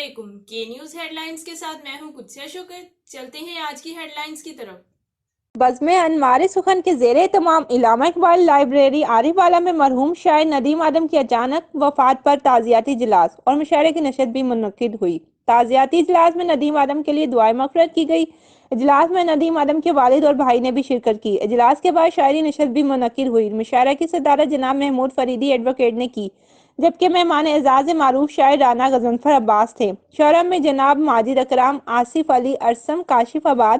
علیکم کے news head lines کے ساتھ میں ہوں قدسیہ شوکت۔ چلتے ہیں آج کی ہیڈ لائنز کی طرف۔ بزم انوار سخن کے زیر اہتمام علامہ اقبال لائبریری عارف والا میں مرحوم شاعر ندیم آدم کی اچانک وفات پر تعزیتی اجلاس اور مشاعرے کی نشست بھی منعقد ہوئی۔ تعزیتی اجلاس میں ندیم آدم کے لیے دعائیں مغفرت کی گئی۔ اجلاس میں ندیم آدم کے والد اور بھائی نے بھی شرکت کی۔ اجلاس کے بعد شاعری نشست بھی منعقد ہوئی۔ مشاعرہ کی صدارت جناب محمود فریدی ایڈوکیٹ نے کی، جبکہ مہمان اعزاز معروف شاعر رانا غضنفر عباس تھے۔ شعراء میں جناب ماجد اکرم، آصف علی ارسم کاشف آباد،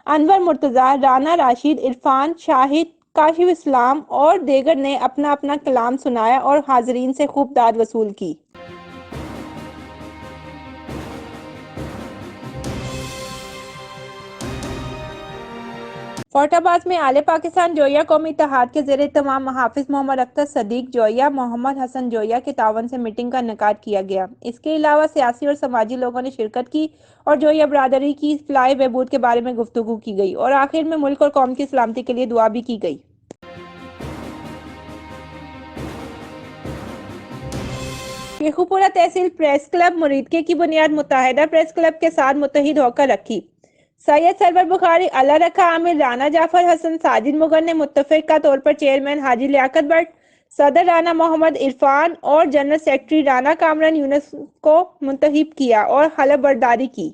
انور مرتضیٰ، رانا راشد، عرفان شاہد، کاشف اسلام اور دیگر نے اپنا اپنا کلام سنایا اور حاضرین سے خوب داد وصول کی۔ فورٹ عباس میں اعلی پاکستان جوئیہ قومی اتحاد کے زیر اہتمام محافظ محمد اختر صدیق جوئیہ، محمد حسن جوئیہ کے تعاون سے میٹنگ کا انعقاد کیا گیا۔ اس کے علاوہ سیاسی اور سماجی لوگوں نے شرکت کی اور جوئیہ برادری کی فلاح بہبود کے بارے میں گفتگو کی گئی اور آخر میں ملک اور قوم کی سلامتی کے لیے دعا بھی کی گئی۔ شیخوپورہ تحصیل پریس کلب مریدکے کی بنیاد متحدہ پریس کلب کے ساتھ متحد ہو کر رکھی۔ سید سرور بخاری، اللہ رکھا عامر، رانا جعفر حسن، ساجد مغل نے متفقہ طور پر چیئرمین حاجی لیاقت بٹ، صدر رانا محمد عرفان اور جنرل سیکرٹری رانا کامران یونس کو منتخب کیا اور حلف برداری کی۔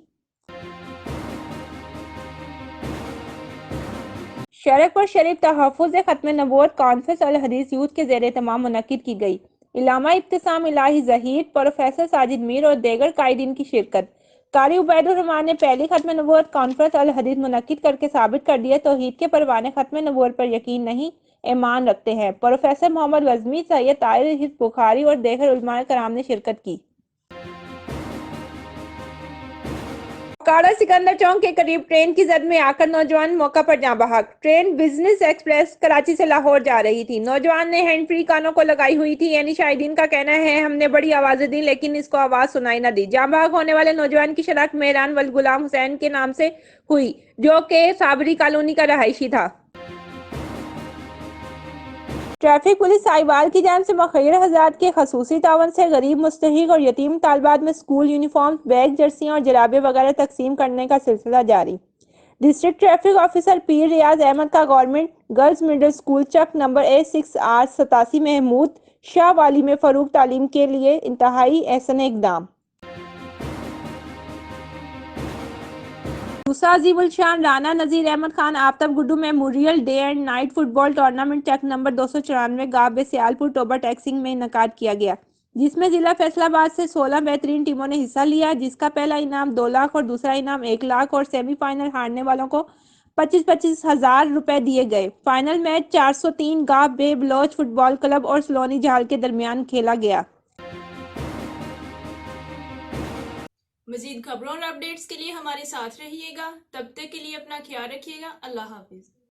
شرک پر شریف تحفظ ختم نبوت کانفرنس الحدیث یوتھ کے زیر اہتمام منعقد کی گئی۔ علامہ ابتسام الہی ظہیر، پروفیسر ساجد میر اور دیگر قائدین کی شرکت۔ قاری عبید الرحمن نے پہلی ختم نبوت کانفرنس الحدیث منعقد کرکے ثابت کر دیا توحید کے پروانے ختم نبوت پر یقین نہیں ایمان رکھتے ہیں۔ پروفیسر محمد وزمی، سید طاہر حسن بخاری اور دیگر علماء کرام نے شرکت کی۔ اوکاڑہ سکندر چوک کے قریب ٹرین کی زد میں آ کر نوجوان موقع پر جاں بحق۔ ٹرین بزنس ایکسپریس کراچی سے لاہور جا رہی تھی۔ نوجوان نے ہینڈ فری کانوں کو لگائی ہوئی تھی، یعنی شاہدین کا کہنا ہے ہم نے بڑی آوازیں دیں لیکن اس کو آواز سنائی نہ دی۔ جاں بحق ہونے والے نوجوان کی شناخت مہران ولغلام حسین کے نام سے ہوئی، جو کہ صابری کالونی کا رہائشی تھا۔ ٹریفک پولیس ساہیوال کی جانب سے مخیر حضرات کے خصوصی تعاون سے غریب، مستحق اور یتیم طالبات میں سکول یونیفارمز، بیگ، جرسیاں اور جرابیں وغیرہ تقسیم کرنے کا سلسلہ جاری۔ ڈسٹرکٹ ٹریفک آفیسر پیر ریاض احمد کا گورنمنٹ گرلز مڈل سکول چک نمبر A6R87 محمود شاہ والی میں فروغ تعلیم کے لیے انتہائی احسن اقدام۔ دوسرا عظیم الشان رانا نذیر احمد خان آفتاب Guddu memorial day and night fit ball tournament چک نمبر 294 گاب سیالپور ٹوبہ ٹیکسنگ میں انعقاد کیا گیا، جس میں ضلع فیصل آباد سے 16 بہترین ٹیموں نے حصہ لیا، جس کا پہلا انعام 2 لاکھ اور دوسرا انعام 1 لاکھ اور سیمی فائنل ہارنے والوں کو 25,25 ہزار روپے دیے گئے۔ فائنل میچ 403 گاب بے بلوچ فٹ بال کلب اور سلونی جہال کے درمیان کھیلا گیا۔ مزید خبروں اور اپڈیٹس کے لیے ہمارے ساتھ رہیے گا۔ تب تک کے لیے اپنا خیال رکھیے گا۔ اللہ حافظ۔